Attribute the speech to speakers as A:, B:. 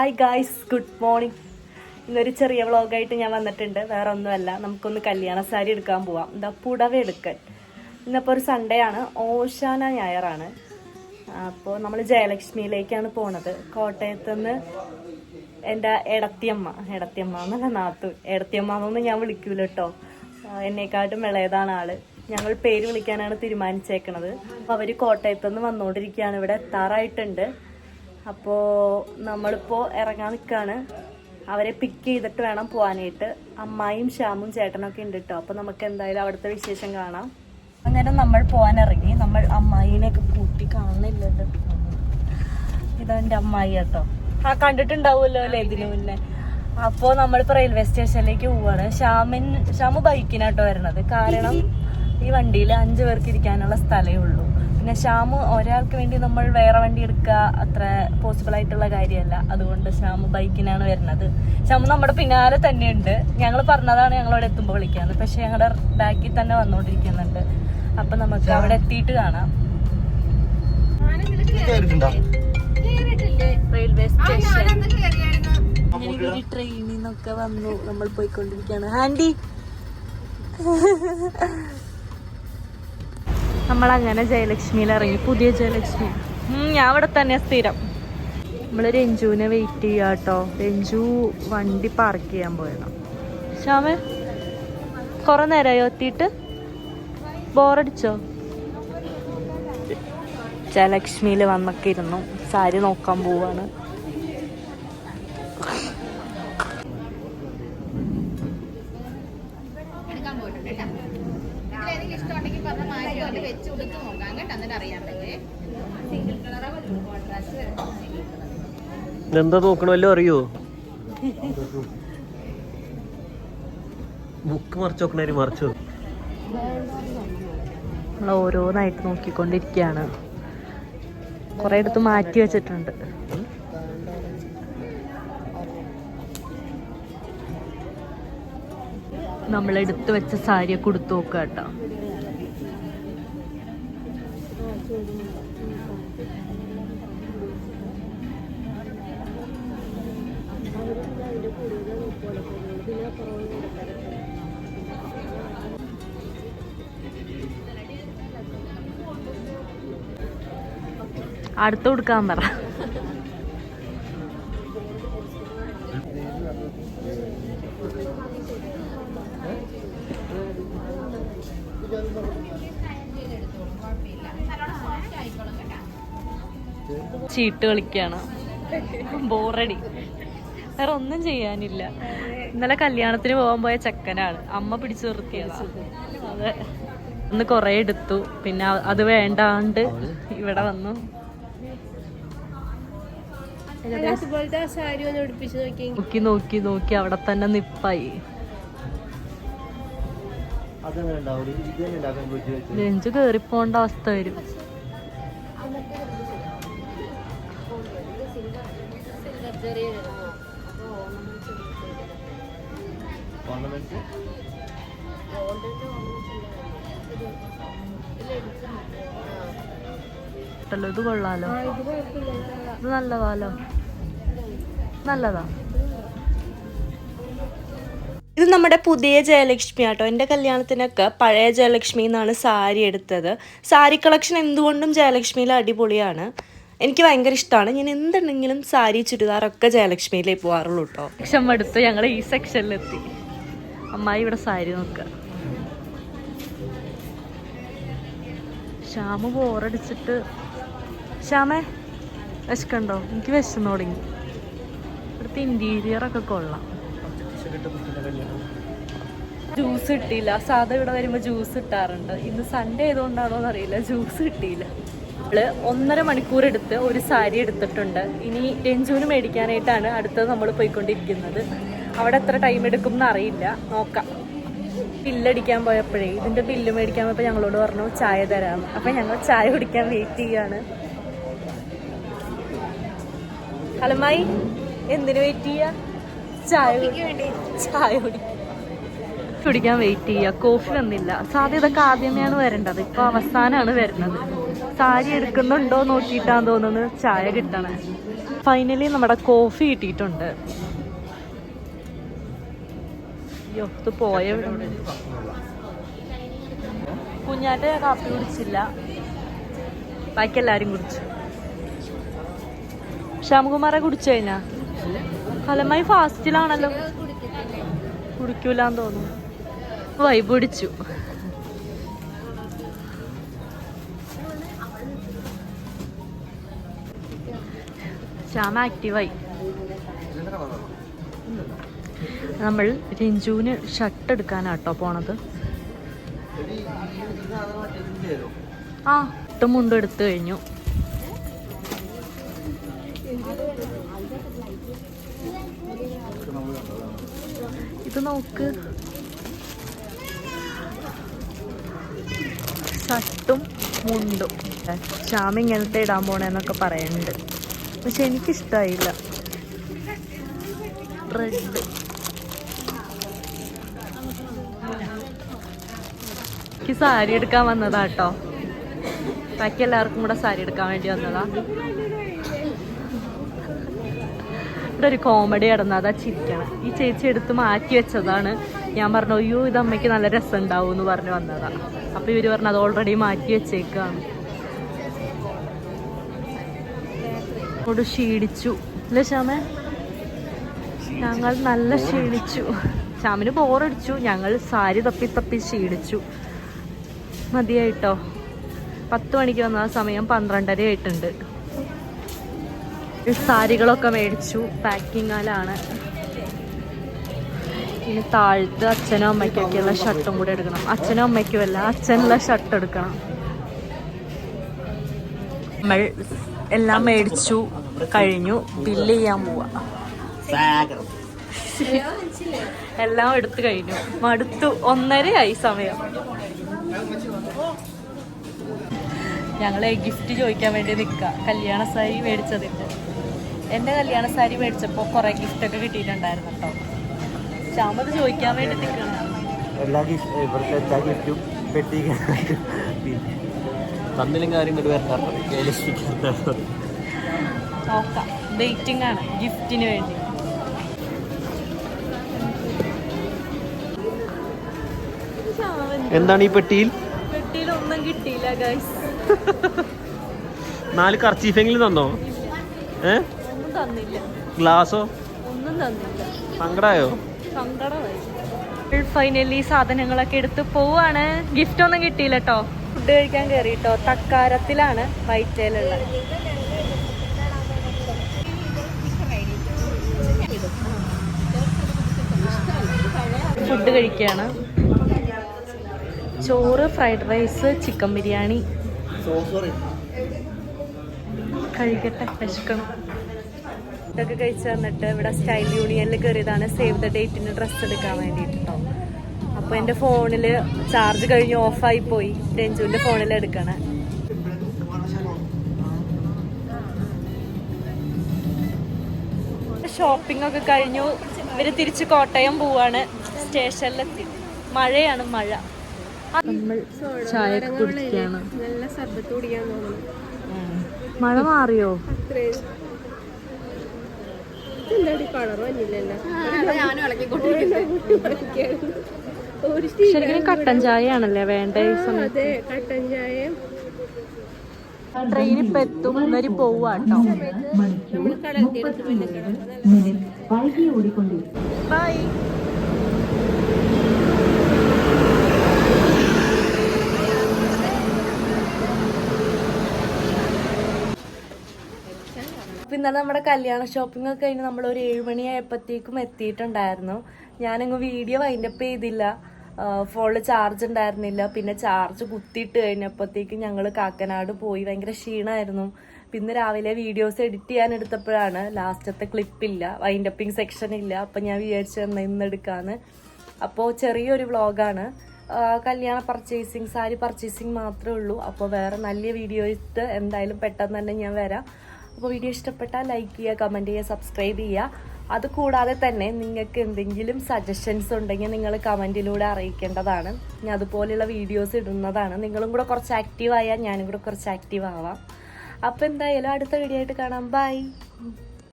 A: Hi guys, good morning. ഇന്നൊരു ചെറിയ വ്ളോഗായിട്ട് ഞാൻ വന്നിട്ടുണ്ട്. വേറെ ഒന്നുമല്ല, നമുക്കൊന്ന് കല്യാണ സാരി എടുക്കാൻ പോവാം. എന്താ പുടവ എടുക്കൽ. ഇന്നിപ്പോൾ ഒരു സൺഡേ ആണ്, ഓശാന ഞായറാണ്. അപ്പോൾ നമ്മൾ ജയലക്ഷ്മിയിലേക്കാണ് പോണത്. കോട്ടയത്തുനിന്ന് എൻ്റെ എടത്തിയമ്മ എന്നല്ല നാത്തു, എടത്തിയമ്മ എന്നൊന്നും ഞാൻ വിളിക്കൂല കേട്ടോ. എന്നെക്കാട്ടും ഇളയതാണ് ആള്. ഞങ്ങൾ പേര് വിളിക്കാനാണ് തീരുമാനിച്ചേക്കണത്. അപ്പോൾ അവർ കോട്ടയത്തുനിന്ന് വന്നുകൊണ്ടിരിക്കുകയാണ്, ഇവിടെ എത്താറായിട്ടുണ്ട്. അപ്പോൾ നമ്മളിപ്പോൾ ഇറങ്ങാൻ നിൽക്കുകയാണ്. അവരെ പിക്ക് ചെയ്തിട്ട് വേണം പോകാനായിട്ട്. അമ്മായിയും ശ്യാമും ചേട്ടനൊക്കെ ഉണ്ട് കേട്ടോ. അപ്പോൾ നമുക്ക് എന്തായാലും അവിടുത്തെ വിശേഷം കാണാം. അങ്ങനെ നമ്മൾ പോകാൻ ഇറങ്ങി. നമ്മൾ അമ്മായിനെയൊക്കെ കൂട്ടി കാണുന്നില്ലല്ലോ. ഇതെൻ്റെ അമ്മായി കേട്ടോ. കണ്ടിട്ടുണ്ടാവുമല്ലോ അല്ലേ ഇതിനു മുന്നേ. അപ്പോൾ നമ്മളിപ്പോൾ റെയിൽവേ സ്റ്റേഷനിലേക്ക് പോവാണ്. ശ്യാമു ബൈക്കിനാട്ടോ വരണത്. കാരണം ഈ വണ്ടിയിൽ 5 പേർക്ക് ഇരിക്കാനുള്ള സ്ഥലമേ ഉള്ളൂ. പിന്നെ ശ്യാമു ഒരാൾക്ക് വേണ്ടി നമ്മൾ വേറെ വണ്ടി എടുക്കുക അത്ര പോസിബിൾ ആയിട്ടുള്ള കാര്യമല്ല. അതുകൊണ്ട് ശ്യാമു ബൈക്കിനാണ് വരുന്നത്. ശ്യാമു നമ്മുടെ പിന്നാലെ തന്നെയുണ്ട്. ഞങ്ങൾ പറഞ്ഞതാണ് ഞങ്ങളവിടെ എത്തുമ്പോൾ വിളിക്കാന്ന്. പക്ഷെ ഞങ്ങളുടെ ബാക്കിൽ തന്നെ വന്നുകൊണ്ടിരിക്കുന്നുണ്ട്. അപ്പൊ നമുക്ക് അവിടെ എത്തിയിട്ട് കാണാം. റെയിൽവേ സ്റ്റേഷൻ ട്രെയിനിൽ നിന്നൊക്കെ വന്നു നമ്മൾ പോയിക്കൊണ്ടിരിക്കുകയാണ്. ആൻറ്റി നമ്മളങ്ങനെ ജയലക്ഷ്മിയിൽ ഇറങ്ങി. പുതിയ ജയലക്ഷ്മി. ഞാൻ ഇവിടെ തന്നെ സ്ഥിരം. നമ്മൾ രഞ്ജുവിനെ വെയിറ്റ് ചെയ്യാം കേട്ടോ. രഞ്ജു വണ്ടി പാർക്ക് ചെയ്യാൻ പോയതാണ്. ശ്യാമേ, കുറെ നേരമായോ എത്തിയിട്ട്? ബോറടിച്ചോ? ജയലക്ഷ്മിയിൽ വന്നൊക്കെ ഇരുന്നു. സാരി നോക്കാൻ പോവാണ്.
B: എന്താ നോക്കണല്ലോ അറിയോ? ബുക്ക് മറിച്ച് നോക്കണേര് മറിച്ചു.
A: നമ്മൾ ഓരോന്നായിട്ട് നോക്കിക്കൊണ്ടിരിക്കുകയാണ്. കുറെ അടുത്ത് മാറ്റി വെച്ചിട്ടുണ്ട്. നമ്മളെടുത്ത് വെച്ച സാരിയൊക്കെ കൊടുത്തു നോക്കുക കേട്ടോ. അടുത്ത് കൊടുക്കാൻ പറ. ചീട്ട് കളിക്കാണ്. ബോറടി. വേറെ ഒന്നും ചെയ്യാനില്ല. ഇന്നലെ കല്യാണത്തിന് പോകാൻ പോയ ചെക്കനാണ്. അമ്മ പിടിച്ചു നിർത്തിയതാണ്. അതെ, ഇന്ന് കൊറേ എടുത്തു. പിന്നെ അത് വേണ്ടാണ്ട് ഇവിടെ വന്നു. നോക്കി നോക്കി അവിടെ തന്നെ നിപ്പായി. രഞ്ജു കേറിപ്പോണ്ട അവസ്ഥ വരും. ഇത് കൊള്ളാലോ. ഇത് നല്ലതാലോ. നല്ലതാ. ഇത് നമ്മുടെ പുതിയ ജയലക്ഷ്മി ആട്ടോ. എൻ്റെ കല്യാണത്തിനൊക്കെ പഴയ ജയലക്ഷ്മി എന്നാണ് സാരി എടുത്തത്. സാരി കളക്ഷൻ എന്തുകൊണ്ടും ജയലക്ഷ്മിയിൽ അടിപൊളിയാണ്. എനിക്ക് ഭയങ്കര ഇഷ്ടമാണ്. ഞാൻ എന്തുണ്ടെങ്കിലും സാരി ചുരിദാറൊക്കെ ജയലക്ഷ്മിയിലേ പോകാറുള്ളൂ കേട്ടോ. സെക്ഷൻ എടുത്ത് ഞങ്ങൾ ഈ സെക്ഷനിലെത്തി. അമ്മായി ഇവിടെ സാരി നോക്കുക. ശ്യാമ ബോറടിച്ചിട്ട്. ശ്യാമേ, വിശക്കണ്ടോ? എനിക്ക് വിശന്നു തുടങ്ങി. ഇവിടുത്തെ ഇന്റീരിയറൊക്കെ കൊള്ളാം. ജ്യൂസ് കിട്ടിയില്ല. സാധാ ഇവിടെ വരുമ്പോൾ ജ്യൂസ് കിട്ടാറുണ്ട്. ഇന്ന് സൺഡേ ആയതുകൊണ്ടാണോ എന്നറിയില്ല, ജ്യൂസ് കിട്ടിയില്ല. നമ്മള് 1.5 മണിക്കൂർ എടുത്ത് ഒരു സാരി എടുത്തിട്ടുണ്ട്. ഇനി രഞ്ജുവിന് മേടിക്കാനായിട്ടാണ് അടുത്തത് നമ്മൾ പോയിക്കൊണ്ടിരിക്കുന്നത്. അവിടെ എത്ര ടൈം എടുക്കും എന്നറിയില്ല, നോക്കാം. ബില്ലടിക്കാൻ പോയപ്പോഴേ ഇതിന്റെ ബില്ല് മേടിക്കാൻ പോയപ്പോൾ ഞങ്ങളോട് പറഞ്ഞു ചായ തരാം. അപ്പൊ ഞങ്ങൾ ചായ കുടിക്കാൻ വെയിറ്റ് ചെയ്യാണ്. അലമായി എന്തിനു വെയിറ്റ് ചെയ്യാ? ചായ കുടിക്കാൻ വെയിറ്റ് ചെയ്യുക. കോഫി വന്നില്ല. സാധ്യത ഇതൊക്കെ ആദ്യമേയാണ് വരേണ്ടത്. ഇപ്പൊ അവസാനമാണ് വരുന്നത്. സാരി എടുക്കുന്നുണ്ടോ നോക്കിയിട്ടാന്ന് തോന്നുന്നു ചായ കിട്ടണേ. ഫൈനലി നമ്മുടെ കോഫി കിട്ടിയിട്ടുണ്ട്. അയ്യോ ഇത് പോയ കുഞ്ഞാന്റെ കാപ്പി കുടിച്ചില്ല, ബാക്കി എല്ലാരും കുടിച്ചു. ശ്യാംകുമാറെ കുടിച്ചു കഴിഞ്ഞാ ഫലമായി ഫാസ്റ്റിലാണല്ലോ, കുടിക്കൂലെന്ന് തോന്നുന്നു. വൈബ് പിടിച്ചു. ശ്യാമ ആക്റ്റീവായി. നമ്മൾ രഞ്ജുവിന് ഷർട്ട് എടുക്കാനാട്ടോ പോണത്. ആ ഇട്ടും മുണ്ടും എടുത്തു കഴിഞ്ഞു. ഇത് നോക്ക്, ഷർട്ടും മുണ്ടും. ശ്യാമ ഇങ്ങനത്തെ ഇടാൻ പോണേന്നൊക്കെ പറയുന്നുണ്ട്, പക്ഷെ എനിക്കിഷ്ടായില്ല. റെഡ് എനിക്ക് സാരി എടുക്കാൻ വന്നതാട്ടോ, ബാക്കി എല്ലാവർക്കും കൂടെ സാരി എടുക്കാൻ വേണ്ടി വന്നതാ. ഇവിടെ ഒരു കോമഡി നടന്നത്, അതാ ചിരിക്കണം. ഈ ചേച്ചി എടുത്ത് മാറ്റി വെച്ചതാണ്. ഞാൻ പറഞ്ഞു അയ്യോ ഇത് അമ്മയ്ക്ക് നല്ല രസം ഉണ്ടാവും എന്ന് പറഞ്ഞ് വന്നതാ. അപ്പൊ ഇവര് പറഞ്ഞു അത് ഓൾറെഡി മാറ്റി വെച്ചേക്കാണ്. ോട് ക്ഷീണിച്ചു അല്ലേ ശ്യാമേ? ഞങ്ങൾ നല്ല ക്ഷീണിച്ചു. ശ്യാമിന് ബോറടിച്ചു, ഞങ്ങൾ സാരി തപ്പി തപ്പി ക്ഷീണിച്ചു. മതിയായിട്ടോ. 10 മണിക്ക് വന്ന സമയം 12:30 ആയിട്ടുണ്ട്. സാരികളൊക്കെ മേടിച്ചു, പാക്കിങ്ങാലാണ്. ഇനി താഴത്ത് അച്ഛനും അമ്മയ്ക്കൊക്കെയുള്ള ഷർട്ടും കൂടെ എടുക്കണം. അച്ഛനും അമ്മയ്ക്കും അല്ല, അച്ഛനുള്ള ഷർട്ട് എടുക്കണം. നമ്മൾ എല്ലാം മേടിച്ചു കഴിഞ്ഞു, ബില്ല് ചെയ്യാൻ പോവാ. എല്ലാം എടുത്തു കഴിഞ്ഞു, മടുത്തു. 1:30 സമയം. ഞങ്ങളെ ഗിഫ്റ്റ് ചോദിക്കാൻ വേണ്ടി നിൽക്കുക. കല്യാണ സാരി മേടിച്ചതിൻ്റെ. എൻ്റെ കല്യാണ സാരി മേടിച്ചപ്പോൾ കുറേ ഗിഫ്റ്റൊക്കെ കിട്ടിയിട്ടുണ്ടായിരുന്നു കേട്ടോ. ശ്യാമത് ചോദിക്കാൻ വേണ്ടി നിൽക്കണം.
B: തന്നിലും കാര്യം
A: നോക്കാം, വെയിറ്റിംഗ് ആണ് ഗിഫ്റ്റിന് വേണ്ടി.
B: എന്താണ് ഈ പെട്ടിയിൽ?
A: പെട്ടിയിലൊന്നും കിട്ടിയില്ല ഗൈസ്.
B: 4 കർച്ചീഫെങ്കിലും തന്നോ?
A: ഒന്നും തന്നില്ല.
B: ഗ്ലാസോ?
A: ഒന്നും തന്നില്ല.
B: സങ്കടായോ?
A: സങ്കടമായി. ഫൈനലി സാധനങ്ങളൊക്കെ എടുത്ത് പോവാണ്. ഗിഫ്റ്റ് ഒന്നും കിട്ടിയില്ല കേട്ടോ. ഫുഡ് കഴിക്കാൻ കയറിട്ടോ. തക്കാരത്തിലാണ് വൈറ്റയിലുള്ള. ഫുഡ് കഴിക്കുകയാണ്. ചോറ്, ഫ്രൈഡ് റൈസ്, ചിക്കൻ ബിരിയാണി. കഴിക്കട്ടെ, വിശക്കണം. ഇതൊക്കെ കഴിച്ച് വന്നിട്ട് ഇവിടെ സ്റ്റൈൽ യൂണിയനിൽ കയറിയതാണ് സേവ് ദ ഡേറ്റിന് ഡ്രസ്സ് എടുക്കാൻ വേണ്ടിയിട്ടോ. അപ്പോൾ എൻ്റെ ഫോണിൽ ചാർജ് കഴിഞ്ഞ് ഓഫായി പോയി. രഞ്ജുവിൻ്റെ ഫോണിൽ എടുക്കണേ. ഷോപ്പിംഗ് ഒക്കെ കഴിഞ്ഞു. ഇവര് തിരിച്ച് കോട്ടയം പോവാണ്. സ്റ്റേഷനിലെത്തി. മഴയാണ്, മഴ. നമ്മൾ ചായ കുടിക്കുകയാണ്. മഴ മാറിയോ? ശരിക്കും കട്ടൻ ചായ ആണല്ലേ വേണ്ട ഈ സമയത്ത്. ട്രെയിൻ ഇപ്പൊ എത്തും. ഇവര് പോവാട്ടോ. ബൈ. ഇന്നലെ നമ്മുടെ കല്യാണ ഷോപ്പിംഗ് ഒക്കെ കഴിഞ്ഞ് നമ്മളൊരു 7 മണിയായപ്പോഴത്തേക്കും എത്തിയിട്ടുണ്ടായിരുന്നു. ഞാനങ്ങ് വീഡിയോ വൈൻഡപ്പ് ചെയ്തില്ല. ഫോണിൽ ചാർജ് ഉണ്ടായിരുന്നില്ല. പിന്നെ ചാർജ് കുത്തിയിട്ട് കഴിഞ്ഞപ്പോഴത്തേക്കും ഞങ്ങൾ കാക്കനാട് പോയി. ഭയങ്കര ക്ഷീണമായിരുന്നു. പിന്നെ രാവിലെ വീഡിയോസ് എഡിറ്റ് ചെയ്യാൻ എടുത്തപ്പോഴാണ് ലാസ്റ്റത്തെ ക്ലിപ്പില്ല, വൈൻഡപ്പിംഗ് സെക്ഷൻ ഇല്ല. അപ്പം ഞാൻ വിചാരിച്ചു ഇന്ന് എടുക്കാന്ന്. അപ്പോൾ ചെറിയൊരു വ്ളോഗാണ്. കല്യാണ പർച്ചേസിങ്, സാരി പർച്ചേസിങ് മാത്രമേ ഉള്ളൂ. അപ്പോൾ വേറെ നല്ല വീഡിയോ ഇട്ട് എന്തായാലും പെട്ടെന്ന് തന്നെ ഞാൻ വരാം. അപ്പോൾ വീഡിയോ ഇഷ്ടപ്പെട്ടാൽ ലൈക്ക് ചെയ്യുക, കമൻറ്റ് ചെയ്യുക, സബ്സ്ക്രൈബ് ചെയ്യുക. അത് കൂടാതെ തന്നെ നിങ്ങൾക്ക് എന്തെങ്കിലും സജഷൻസ് ഉണ്ടെങ്കിൽ നിങ്ങൾ കമൻറ്റിലൂടെ അറിയിക്കേണ്ടതാണ്. ഞാൻ അതുപോലെയുള്ള വീഡിയോസ് ഇടുന്നതാണ്. നിങ്ങളും കൂടെ കുറച്ച് ആക്റ്റീവ് ആയാൽ ഞാനും കൂടെ കുറച്ച് ആക്റ്റീവ് ആവാം. അപ്പോൾ എന്തായാലും അടുത്ത വീഡിയോ ആയിട്ട് കാണാം. ബൈ.